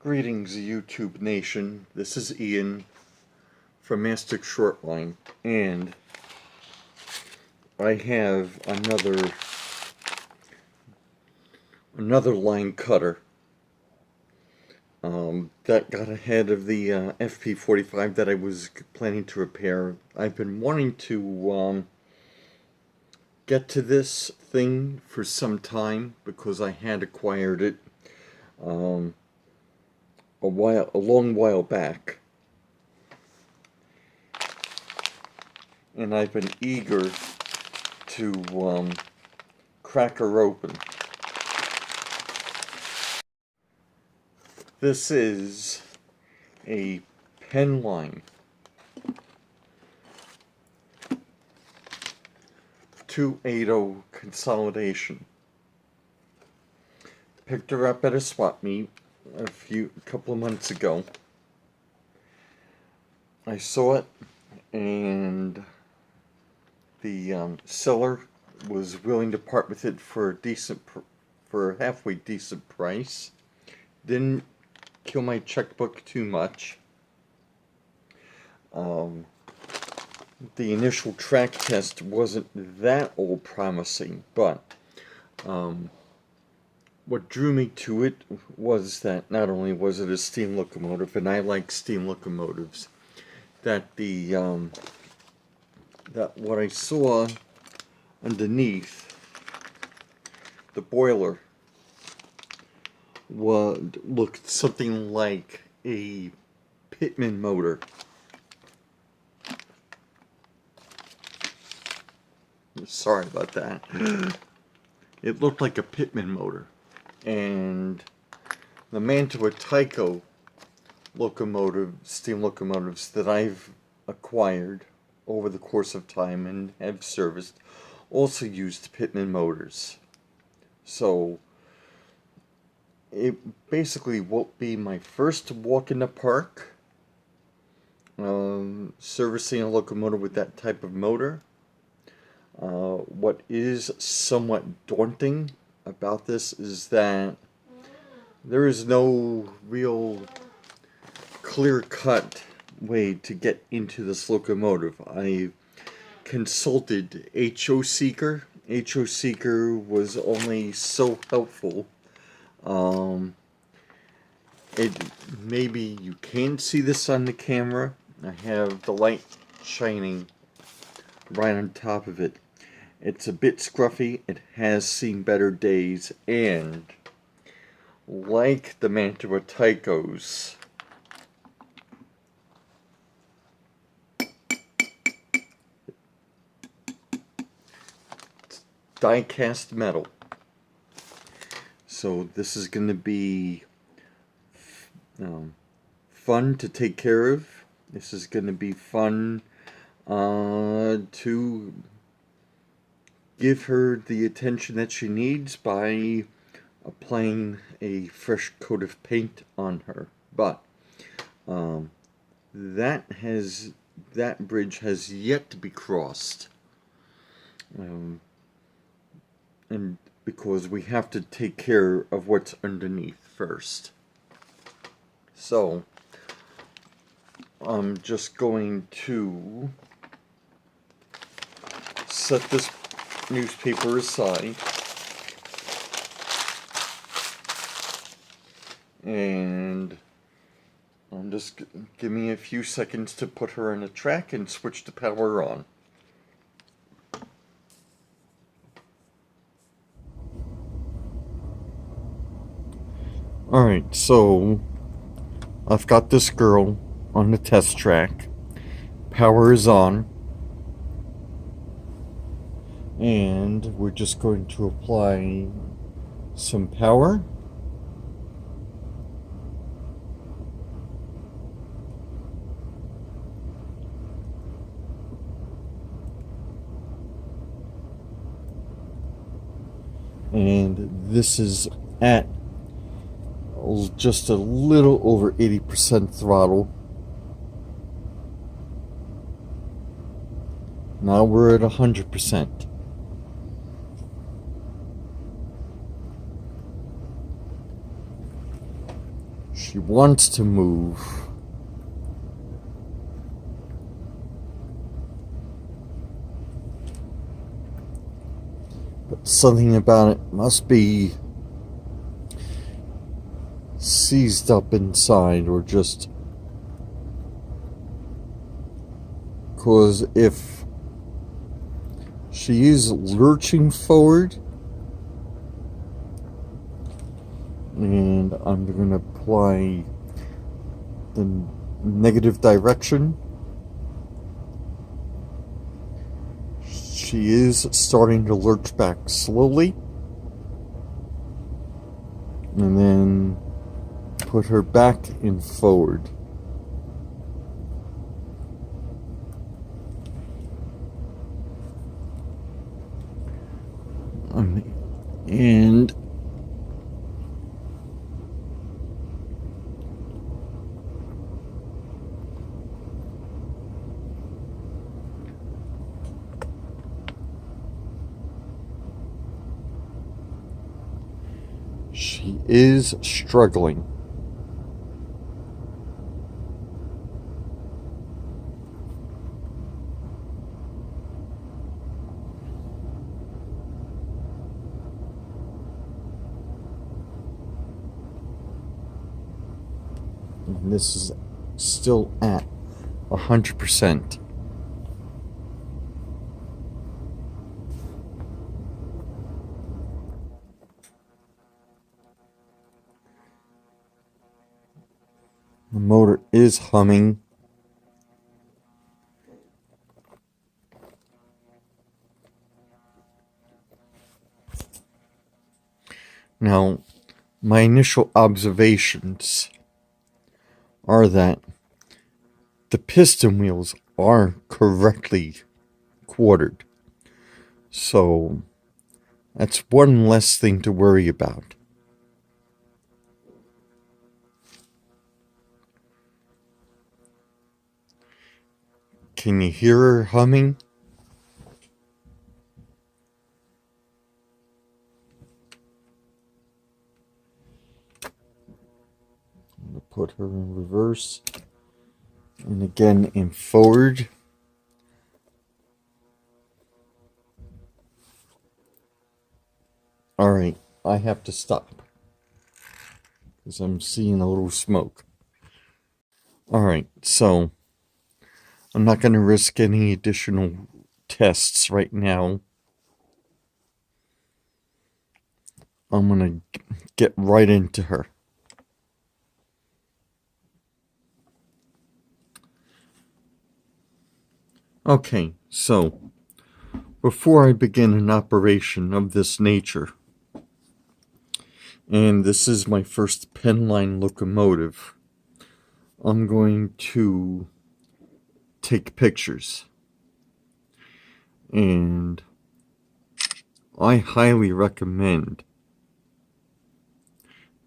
Greetings, YouTube Nation. This is Ian from Mastic Shortline, and I have another line cutter that got ahead of the FP45 that I was planning to repair. I've been wanting to get to this thing for some time because I had acquired it a long while back, and I've been eager to crack her open. This is a Penn Line 280 Consolidation. Picked her up at a swap meet a couple of months ago. I saw it, and the seller was willing to part with it for a halfway decent price. Didn't kill my checkbook too much. The initial track test wasn't that all promising, but what drew me to it was that not only was it a steam locomotive, and I like steam locomotives, that that what I saw underneath the boiler looked something like a Pitman motor. Sorry about that. It looked like a Pitman motor. And the Mantua Tyco steam locomotives that I've acquired over the course of time and have serviced also used Pitman motors. So it basically won't be my first walk in the park servicing a locomotive with that type of motor. What is somewhat daunting about this is that there is no real clear-cut way to get into this locomotive. I consulted HO Seeker. HO Seeker was only so helpful. Maybe you can see this on the camera. I have the light shining right on top of it. It's a bit scruffy. It has seen better days, and like the Mantua Tycos, it's die-cast metal. So this is going to be fun to take care of. This is going to be fun to give her the attention that she needs by applying a fresh coat of paint on her. But that bridge has yet to be crossed, and because we have to take care of what's underneath first. So I'm just going to set this newspaper aside, and I'm just give me a few seconds to put her in a track and switch the power on. Alright, so I've got this girl on the test track. Power is on. And we're just going to apply some power. And this is at just a little over 80% throttle. Now we're at 100%. She wants to move. But something about it must be seized up inside, or just because if she is lurching forward, and I'm going to apply the negative direction, she is starting to lurch back slowly, and then put her back in forward. And she is struggling. And this is still at 100%. The motor is humming. Now, my initial observations are that the piston wheels are correctly quartered. So that's one less thing to worry about. Can you hear her humming? I'm going to put her in reverse. And again in forward. Alright, I have to stop, because I'm seeing a little smoke. Alright, so I'm not going to risk any additional tests right now. I'm going to get right into her. Okay, so before I begin an operation of this nature, and this is my first Penn Line locomotive, I'm going to take pictures. And I highly recommend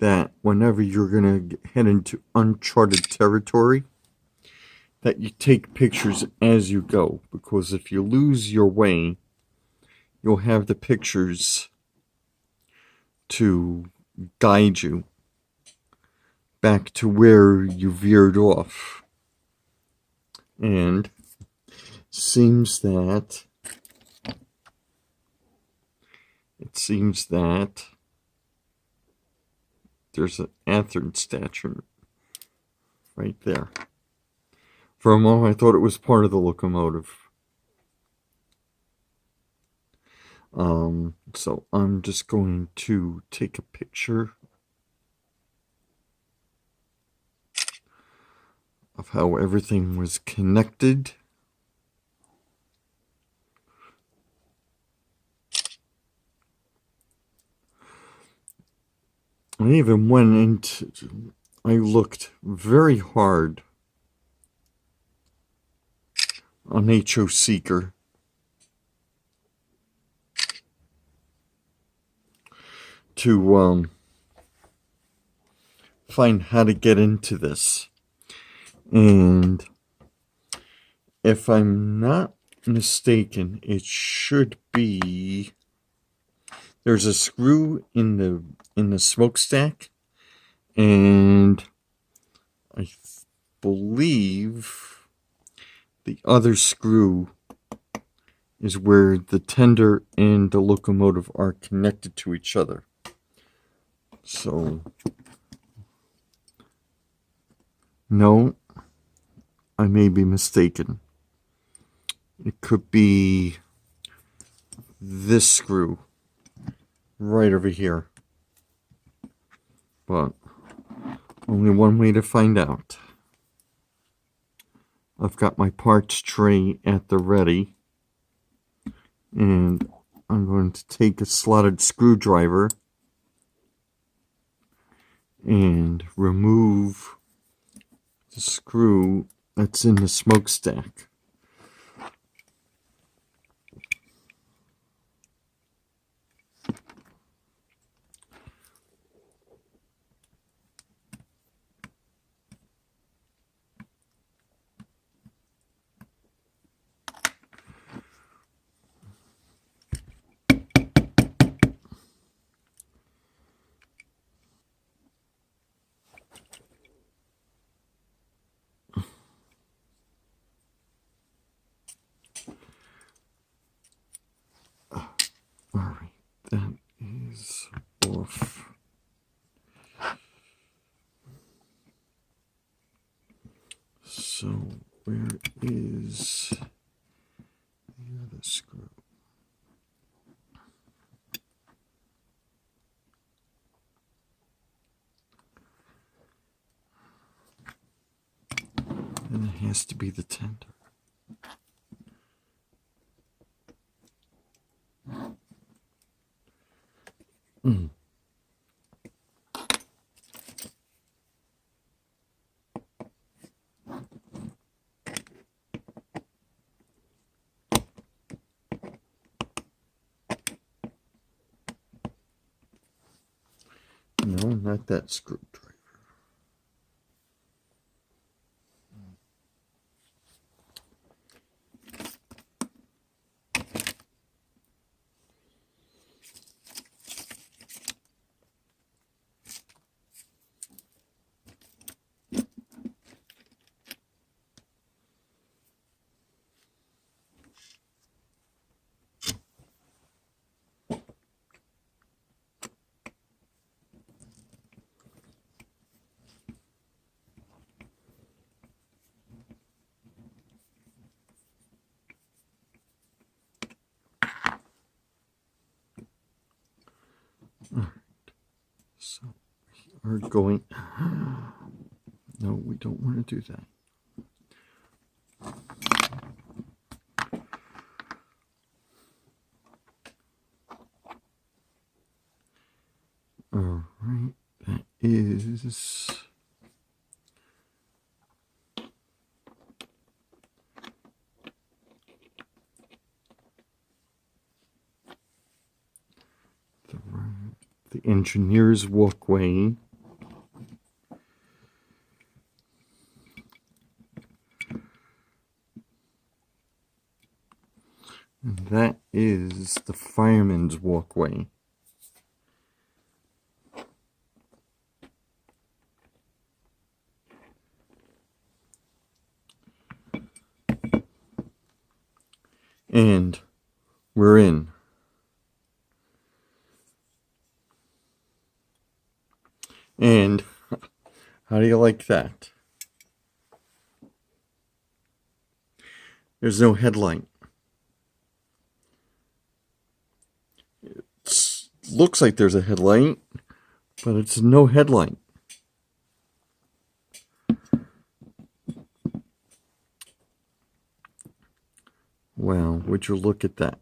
that whenever you're going to head into uncharted territory, that you take pictures as you go, because if you lose your way, you'll have the pictures to guide you back to where you veered off. And it seems that there's an anthem statue right there. For a moment, I thought it was part of the locomotive. So I'm just going to take a picture of how everything was connected. I even went into, I looked very hard on HO Seeker to find how to get into this. And if I'm not mistaken, it should be, there's a screw in the smokestack, and believe the other screw is where the tender and the locomotive are connected to each other. So, no, I may be mistaken. It could be this screw right over here. But only one way to find out. I've got my parts tray at the ready, and I'm going to take a slotted screwdriver and remove the screw that's in the smokestack. Alright, that is off. So, where is the other screw? And it has to be the tender. No, not that screwdriver. So we are going. No, we don't want to do that. All right, that is. The engineer's walkway. And that is the fireman's walkway. And we're in. And how do you like that? There's no headlight. It looks like there's a headlight, but it's no headlight. Wow, would you look at that?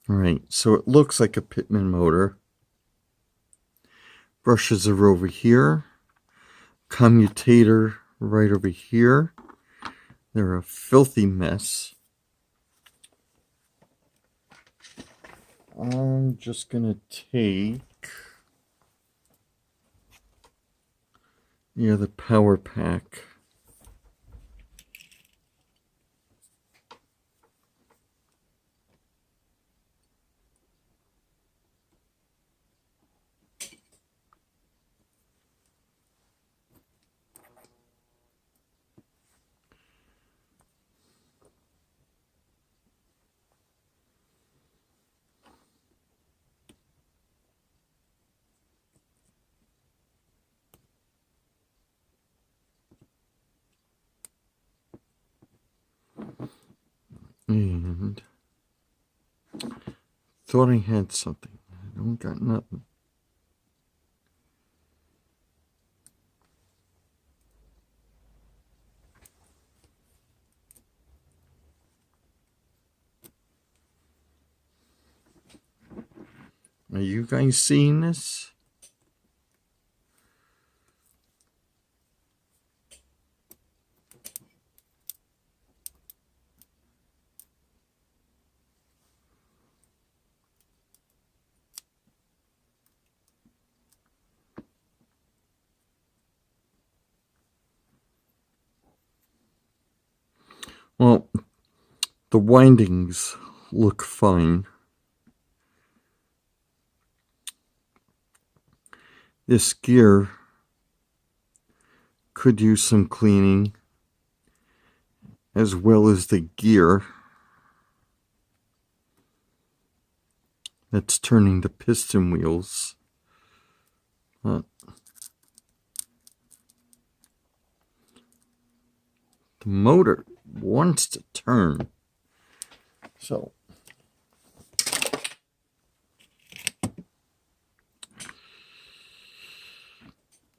All right, so it looks like a Pitman motor. Brushes are over here. Commutator right over here. They're a filthy mess. I'm just gonna take the power pack. And thought I had something. I don't got nothing. Are you guys seeing this? Well, the windings look fine. This gear could use some cleaning, as well as the gear that's turning the piston wheels. The motor wants to turn. So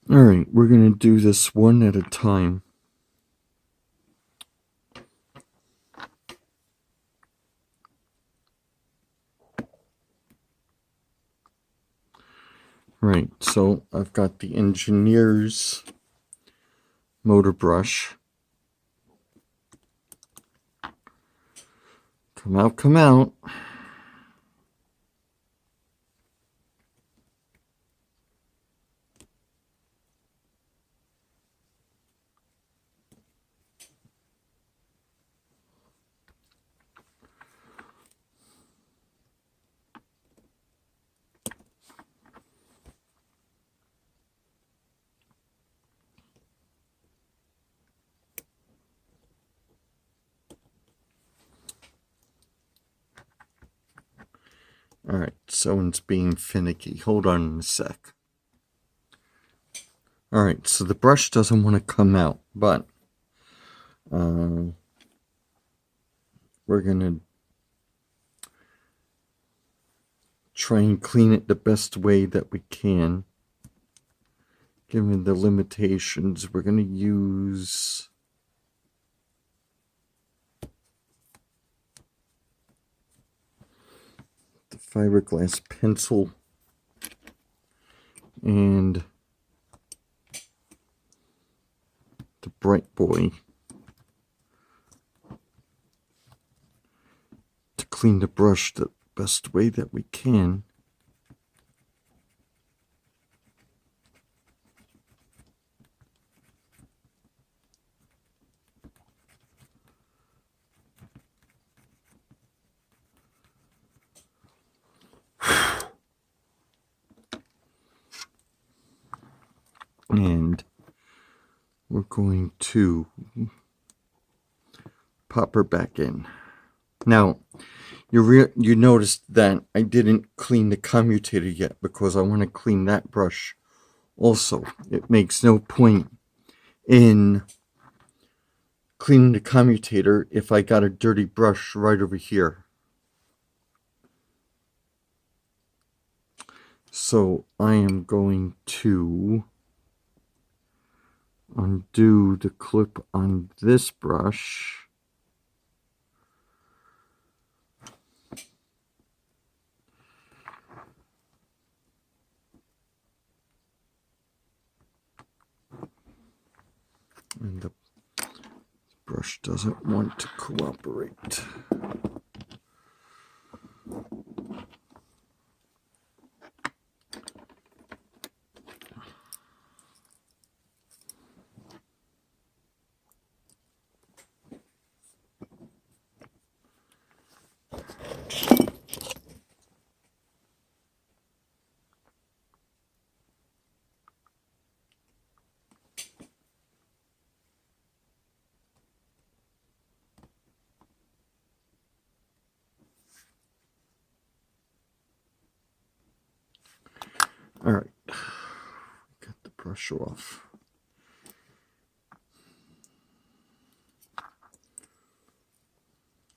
all right, we're going to do this one at a time. Right, so I've got the engineer's motor brush. Come out, come out. All right, someone's being finicky. Hold on a sec. All right, so the brush doesn't want to come out, but we're going to try and clean it the best way that we can. Given the limitations, we're going to use the fiberglass pencil and the Bright Boy to clean the brush the best way that we can. And we're going to pop her back in. Now, you noticed that I didn't clean the commutator yet because I want to clean that brush also. It makes no point in cleaning the commutator if I got a dirty brush right over here. So I am going to undo the clip on this brush. And the brush doesn't want to cooperate. All right, got the brush off.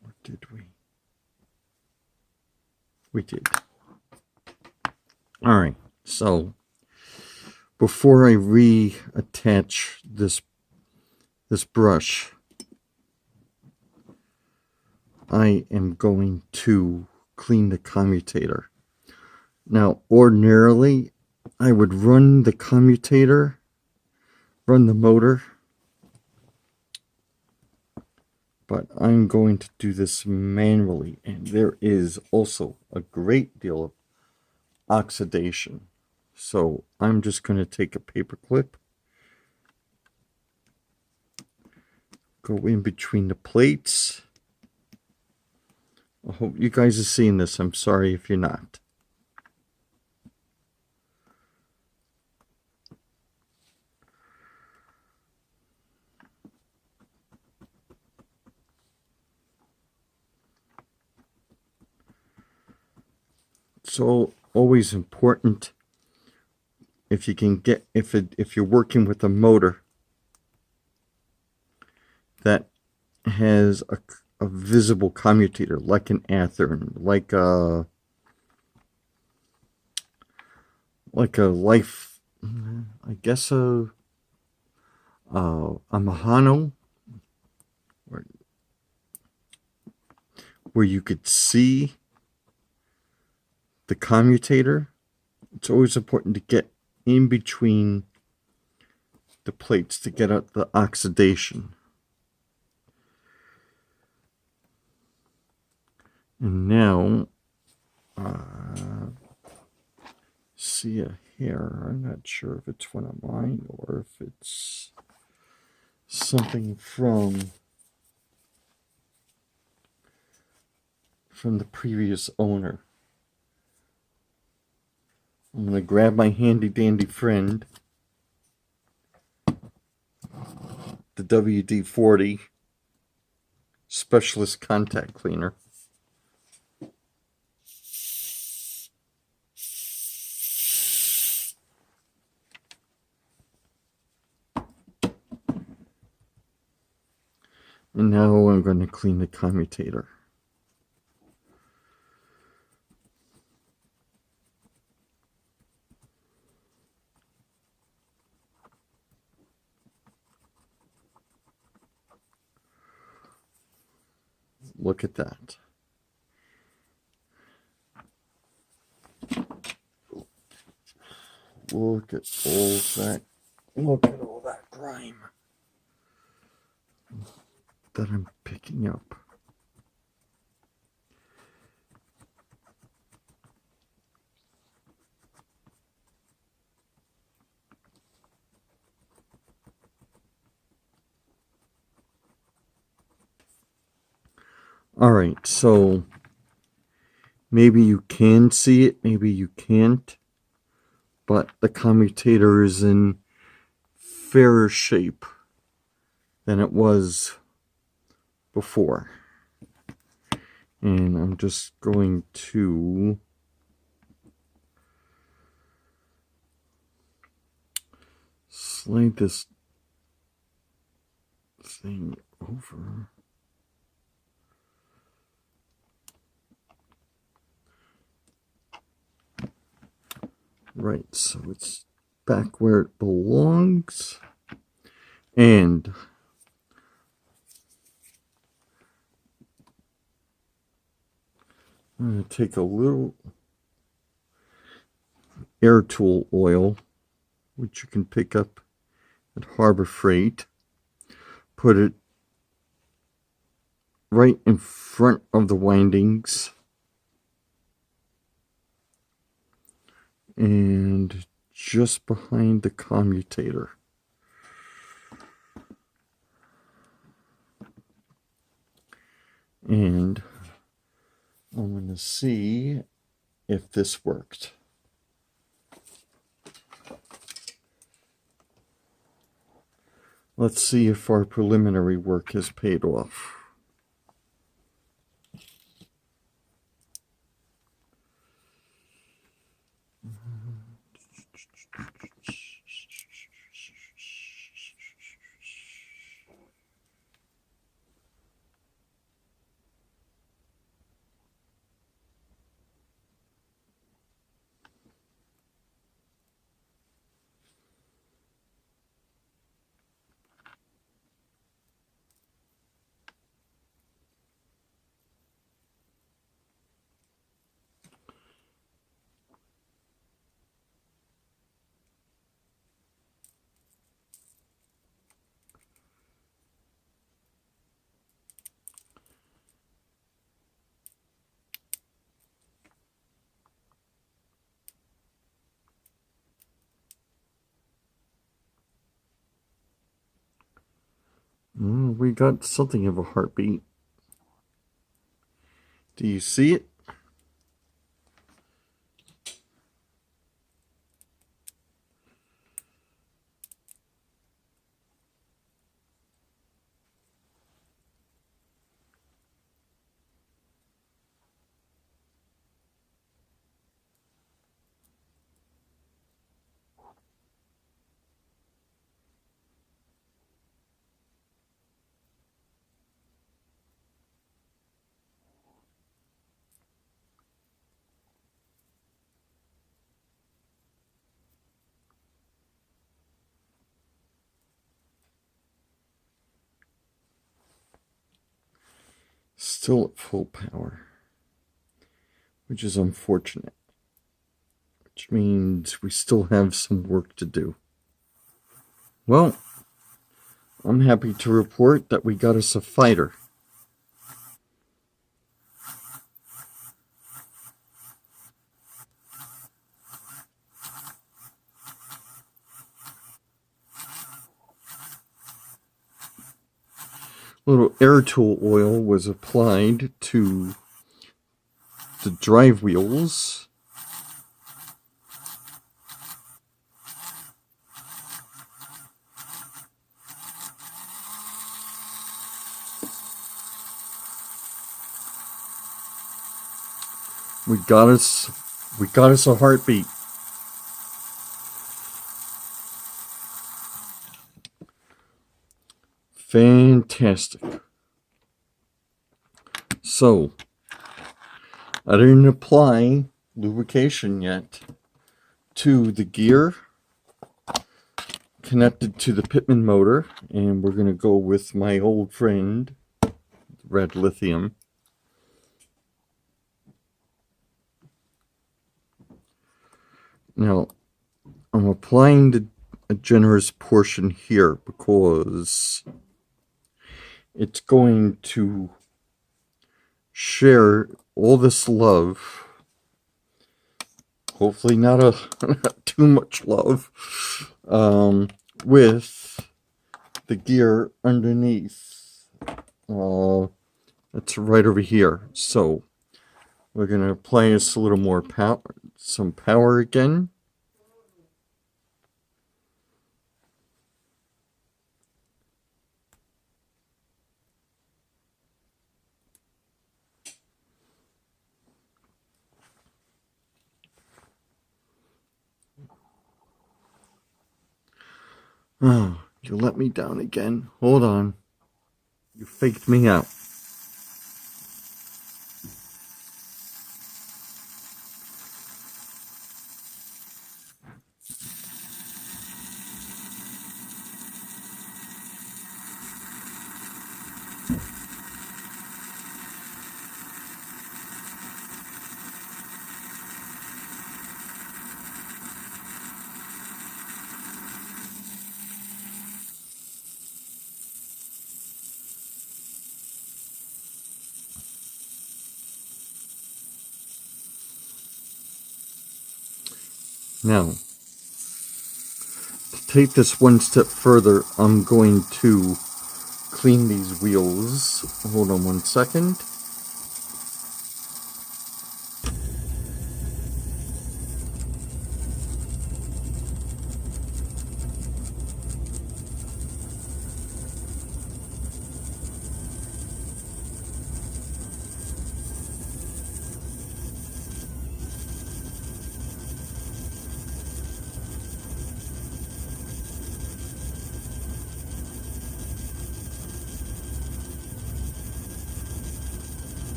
What did We did. All right, so before I reattach this brush, I am going to clean the commutator. Now, ordinarily, I would run the commutator, run the motor, but I'm going to do this manually, and there is also a great deal of oxidation. So I'm just going to take a paper clip, go in between the plates. I hope you guys are seeing this. I'm sorry if you're not. So always important, if you can get, if you're working with a motor that has a visible commutator, like an Athearn, like a life, I guess a Mahano, where you could see the commutator. It's always important to get in between the plates to get out the oxidation. And now, see a hair. I'm not sure if it's one of mine or if it's something from the previous owner. I'm going to grab my handy dandy friend, the WD-40 Specialist Contact Cleaner. And now I'm going to clean the commutator. Look at that. Look at all that. Look at all that grime that I'm picking up. All right, so maybe you can see it, maybe you can't, but the commutator is in fairer shape than it was before. And I'm just going to slide this thing over. Right, so it's back where it belongs. And I'm going to take a little air tool oil, which you can pick up at Harbor Freight, put it right in front of the windings, and just behind the commutator. And I'm going to see if this worked. Let's see if our preliminary work has paid off. We got something of a heartbeat. Do you see it? Still at full power, which is unfortunate, which means we still have some work to do. Well, I'm happy to report that we got us a fighter. Little air tool oil was applied to the drive wheels. We got us a heartbeat. Fantastic. So, I didn't apply lubrication yet to the gear connected to the Pitman motor, and we're going to go with my old friend, red lithium. Now, I'm applying a generous portion here because it's going to share all this love, hopefully not too much love, with the gear underneath. It's right over here. So we're going to apply this a little more power, some power again. Oh, you let me down again. Hold on. You faked me out. Now, to take this one step further, I'm going to clean these wheels. Hold on one second.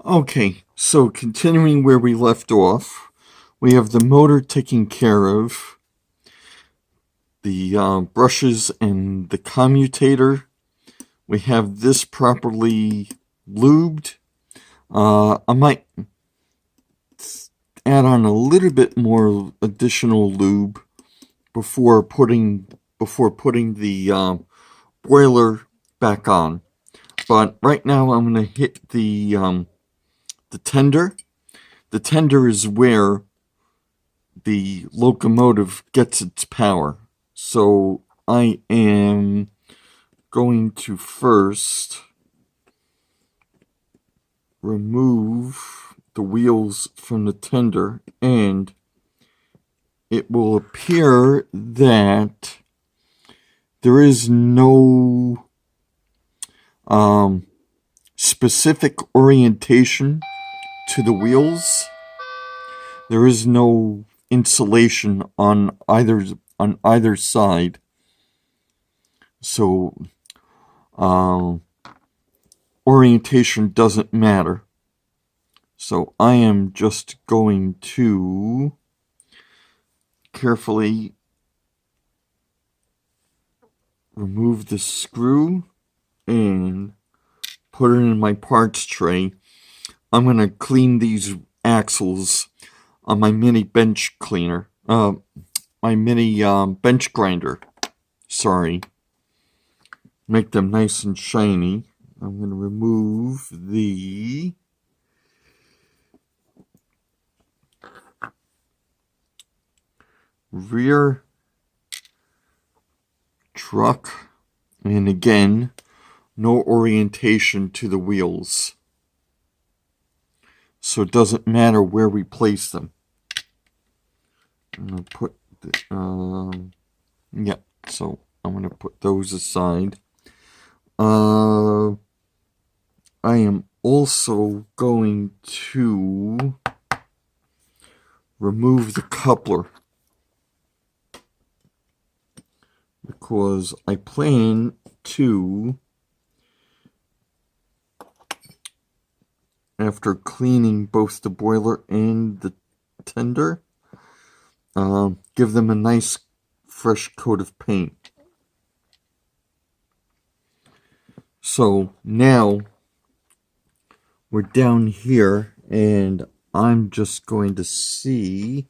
Okay, so continuing where we left off, we have the motor taken care of, the brushes and the commutator. We have this properly lubed. I might add on a little bit more additional lube before putting the boiler back on. But right now I'm going to hit the tender. The tender is where the locomotive gets its power. So I am going to first remove the wheels from the tender, and it will appear that there is no specific orientation to the wheels. There is no insulation on either side, so orientation doesn't matter. So I am just going to carefully remove the screw and put it in my parts tray. I'm going to clean these axles on my mini bench cleaner. My mini bench grinder. Sorry. Make them nice and shiny. I'm going to remove the rear truck, and again, no orientation to the wheels, so it doesn't matter where we place them. I'm going to put so I'm going to put those aside. I am also going to remove the coupler, because I plan to, after cleaning both the boiler and the tender, give them a nice fresh coat of paint. So now we're down here, and I'm just going to see.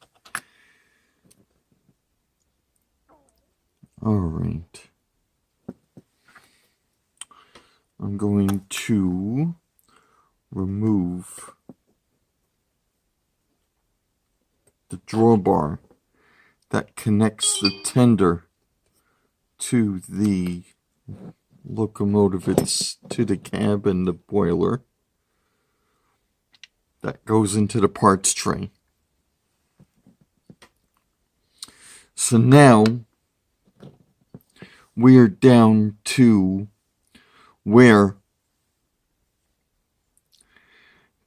All right. I'm going to remove the drawbar that connects the tender to the locomotive. It's to the cab and the boiler. That goes into the parts tray. So now we're down to where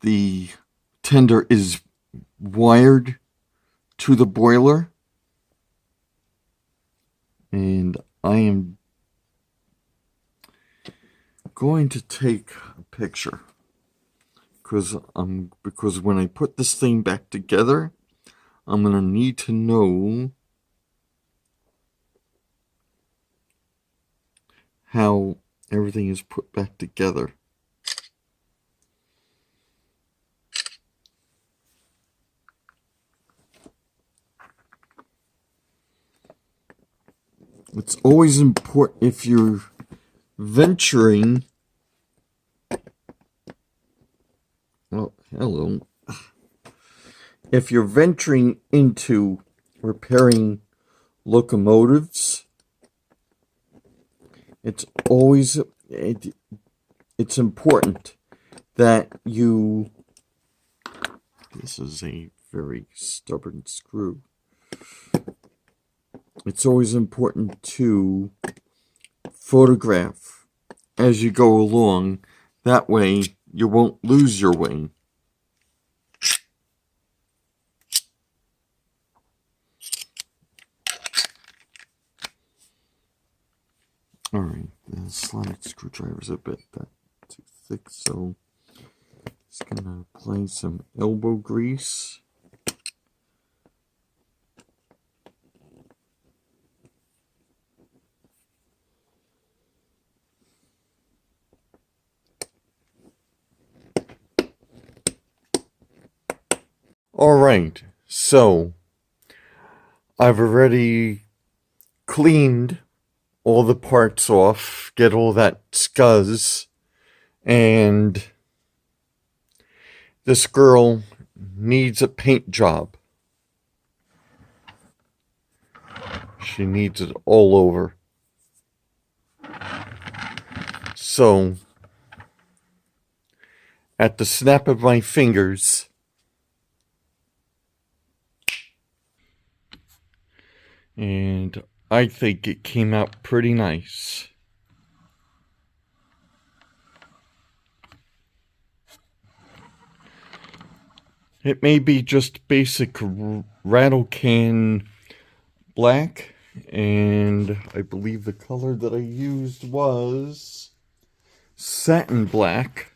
the tender is wired to the boiler, and I am going to take a picture, because when I put this thing back together, I'm going to need to know how everything is put back together. It's always important, if you're venturing, if you're venturing into repairing locomotives, it's important that you, this is a very stubborn screw. It's always important to photograph as you go along. That way you won't lose your way. Alright, the slide screwdriver's a bit too thick, so Just gonna apply some elbow grease. Alright, so I've already cleaned all the parts off, get all that scuzz, and this girl needs a paint job. She needs it all over. So, at the snap of my fingers, and I think it came out pretty nice. It may be just basic rattle can black, and I believe the color that I used was satin black,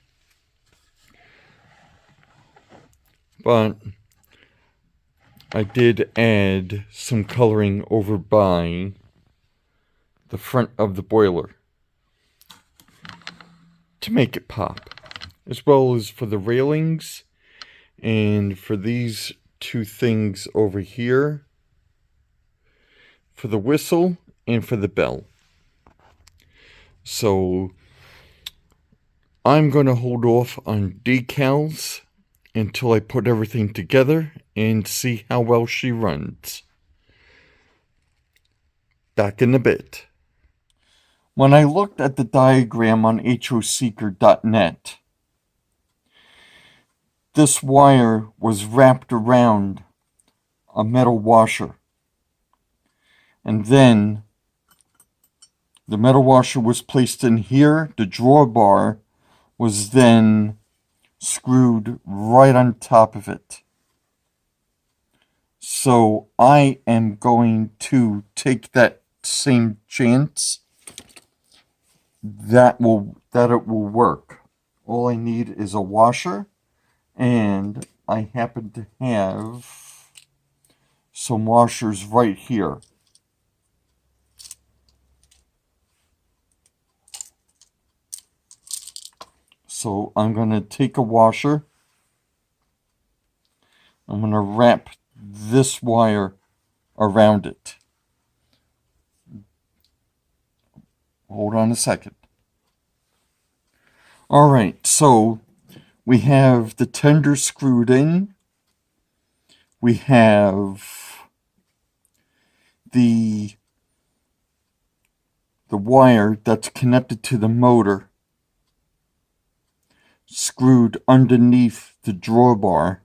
but I did add some coloring over by the front of the boiler to make it pop, as well as for the railings and for these two things over here, for the whistle and for the bell. So I'm going to hold off on decals until I put everything together and see how well she runs. Back in a bit. When I looked at the diagram on hoseeker.net, this wire was wrapped around a metal washer. And then the metal washer was placed in here. The drawbar was then screwed right on top of it. So I am going to take that same chance that it will work. All I need is a washer, and I happen to have some washers right here. So I'm going to take a washer. I'm going to wrap this wire around it. Hold on a second. Alright, so we have the tender screwed in. We have the wire that's connected to the motor screwed underneath the drawbar.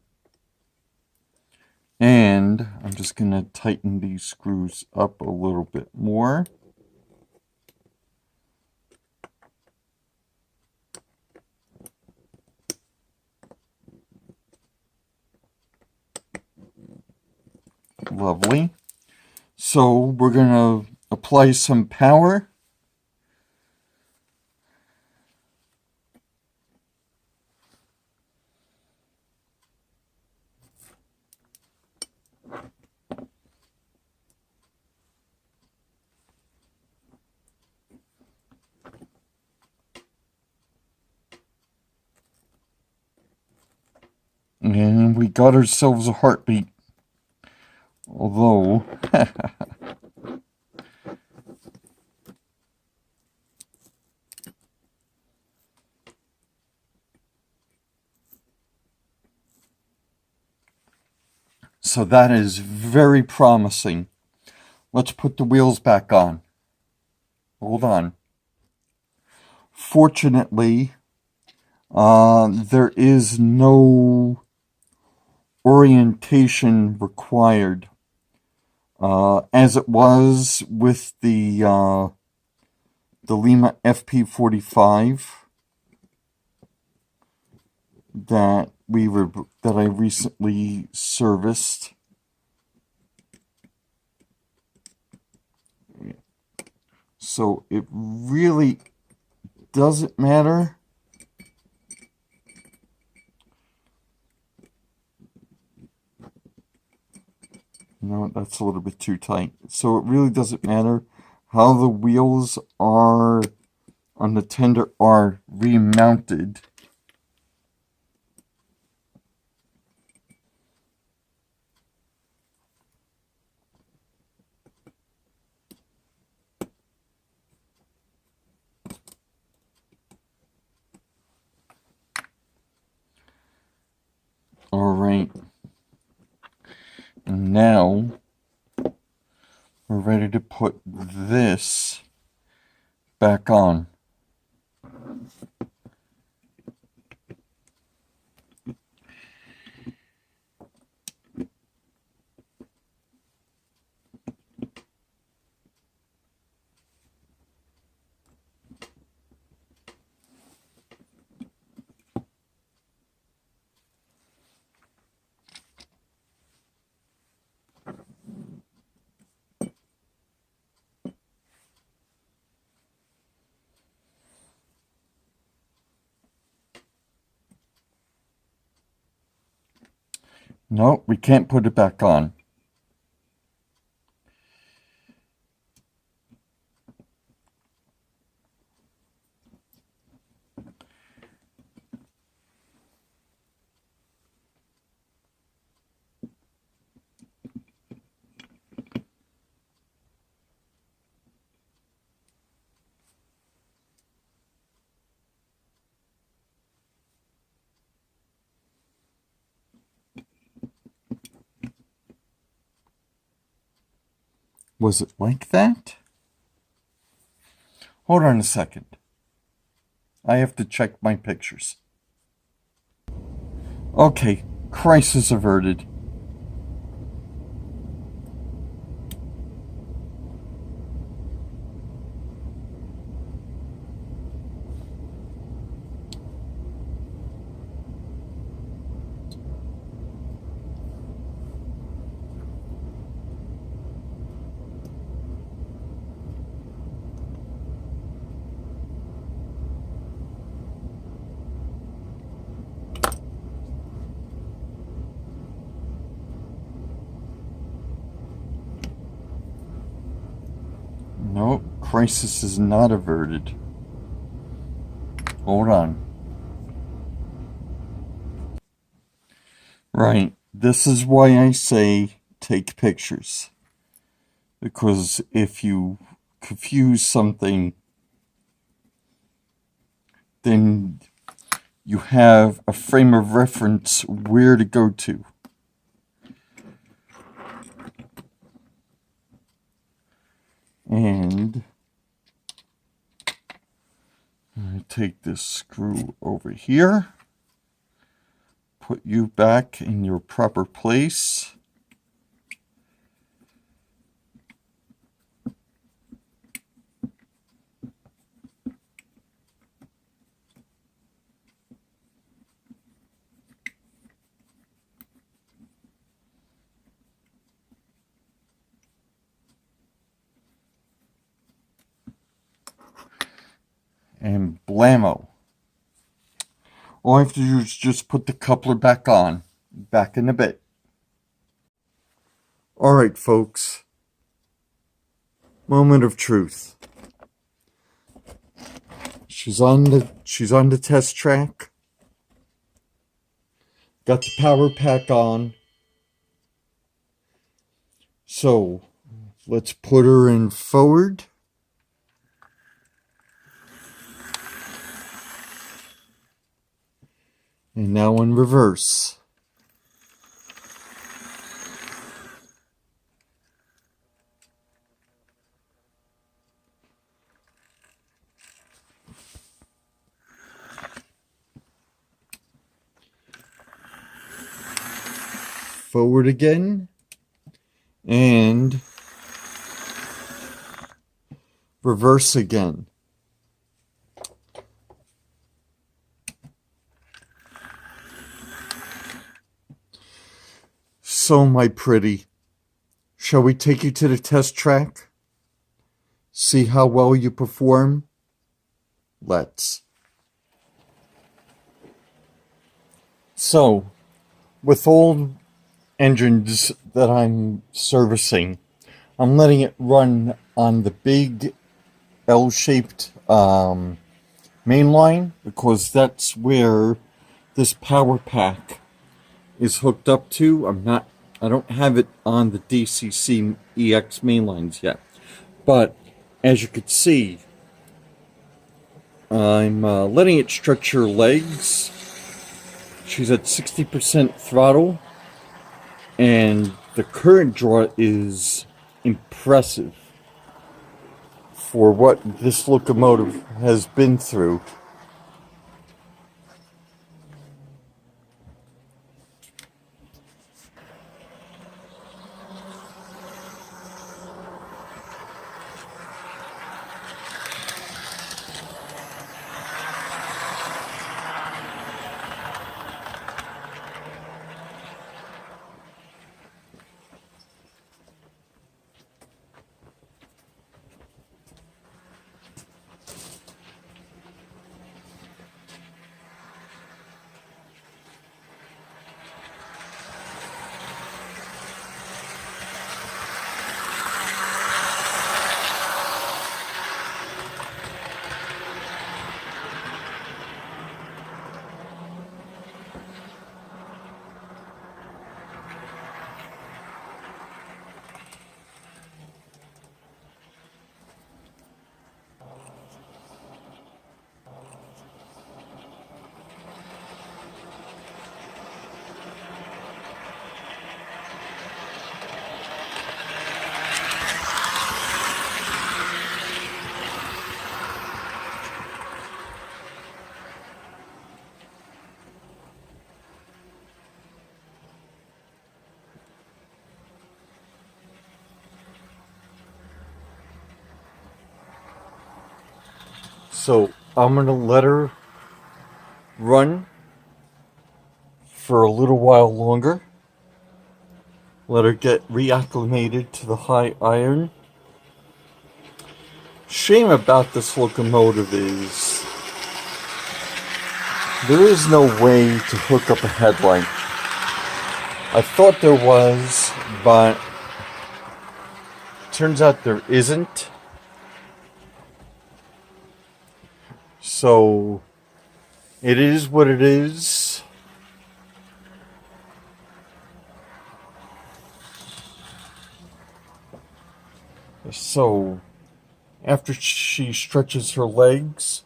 And I'm just going to tighten these screws up a little bit more. Lovely. So we're going to apply some power. And we got ourselves a heartbeat. Although, so that is very promising. Let's put the wheels back on. Hold on. Fortunately, there is no orientation required, as it was with the Lima FP45 that I recently serviced. So it really doesn't matter No, that's a little bit too tight. So it really doesn't matter how the wheels are on the tender are remounted. All right. And now we're ready to put this back on. No, we can't put it back on. Was it like that? Hold on a second. I have to check my pictures. Okay, crisis averted. No, crisis is not averted. Hold on. Right, this is why I say take pictures. Because if you confuse something, then you have a frame of reference where to go to. And I take this screw over here, put you back in your proper place. And blammo. All I have to do is just put the coupler back on. Back in a bit. Alright, folks. Moment of truth. She's on the test track. Got the power pack on. So let's put her in forward. And now in reverse. Forward again. And reverse again. So, my pretty, shall we take you to the test track? See how well you perform? Let's. So, with old engines that I'm servicing. I'm letting it run on the big L-shaped main line because that's where this power pack is hooked up to. I don't have it on the DCC EX mainlines yet, but as you can see, I'm letting it stretch her legs. She's at 60% throttle, and the current draw is impressive for what this locomotive has been through. So I'm gonna let her run for a little while longer. Let her get reacclimated to the high iron. Shame about this locomotive is there is no way to hook up a headlight. I thought there was, but turns out there isn't. So it is what it is. So after she stretches her legs,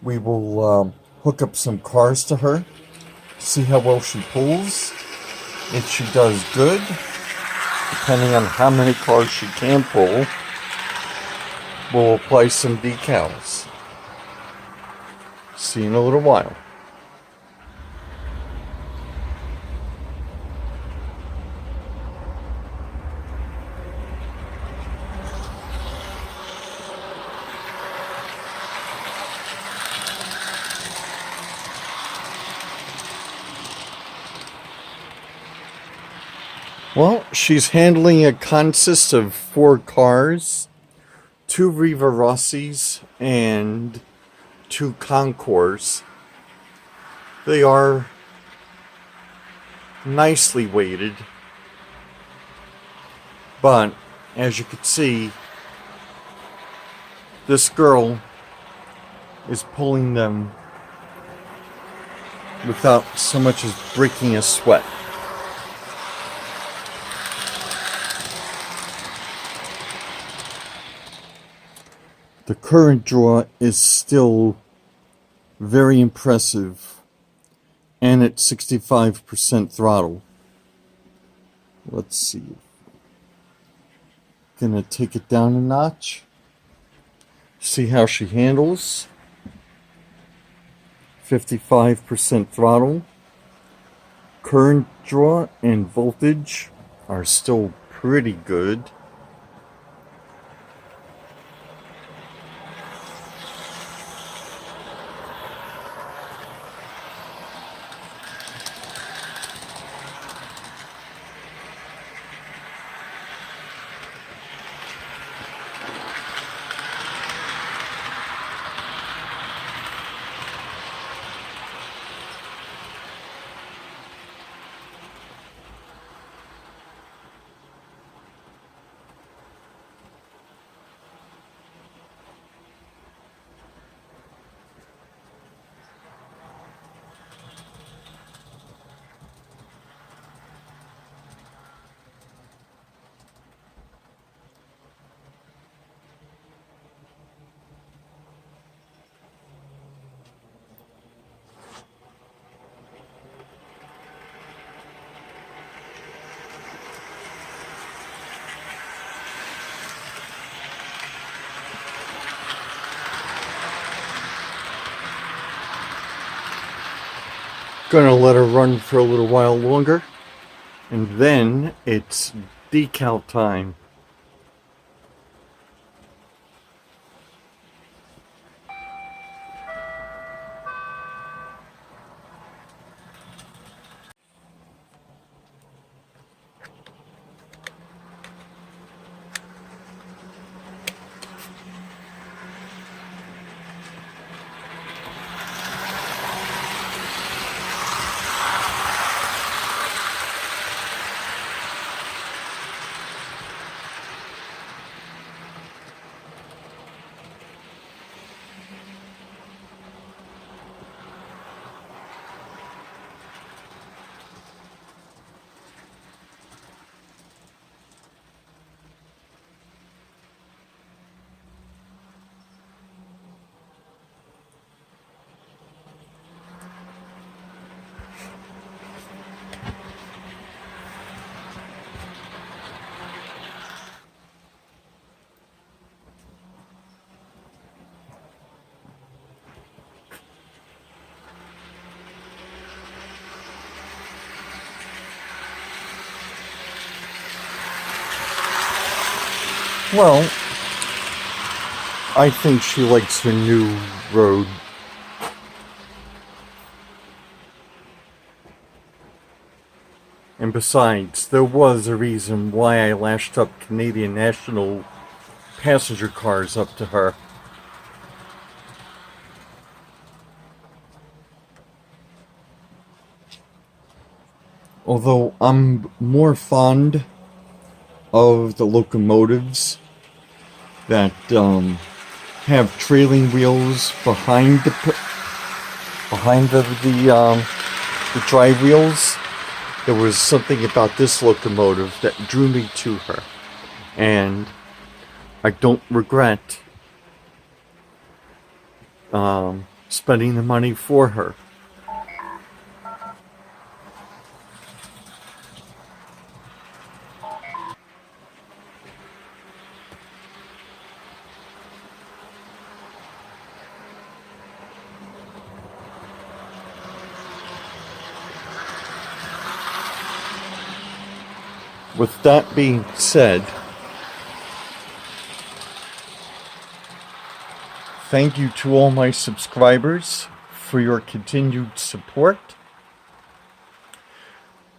we will hook up some cars to her, see how well she pulls. If she does good, depending on how many cars she can pull, we'll apply some decals. See you in a little while. Well, she's handling a consist of 4 cars, 2 Riva Rossis, and 2 Concours. They are nicely weighted, but as you can see, this girl is pulling them without so much as breaking a sweat. The current draw is still very impressive and at 65% throttle. Let's see. Gonna take it down a notch. See how she handles. 55% throttle. Current draw and voltage are still pretty good. Gonna let her run for a little while longer, and then it's decal time. Well, I think she likes her new road. And besides, there was a reason why I lashed up Canadian National passenger cars up to her. Although I'm more fond of the locomotives that have trailing wheels behind the drive wheels. There was something about this locomotive that drew me to her, and I don't regret spending the money for her. With that being said, thank you to all my subscribers for your continued support.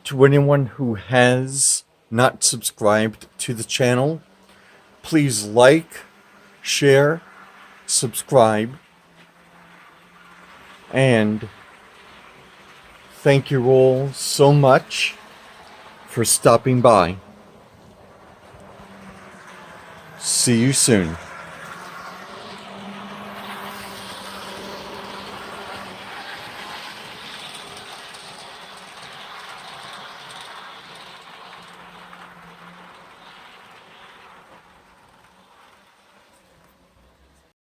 To anyone who has not subscribed to the channel, please like, share, subscribe, and thank you all so much for stopping by. See you soon.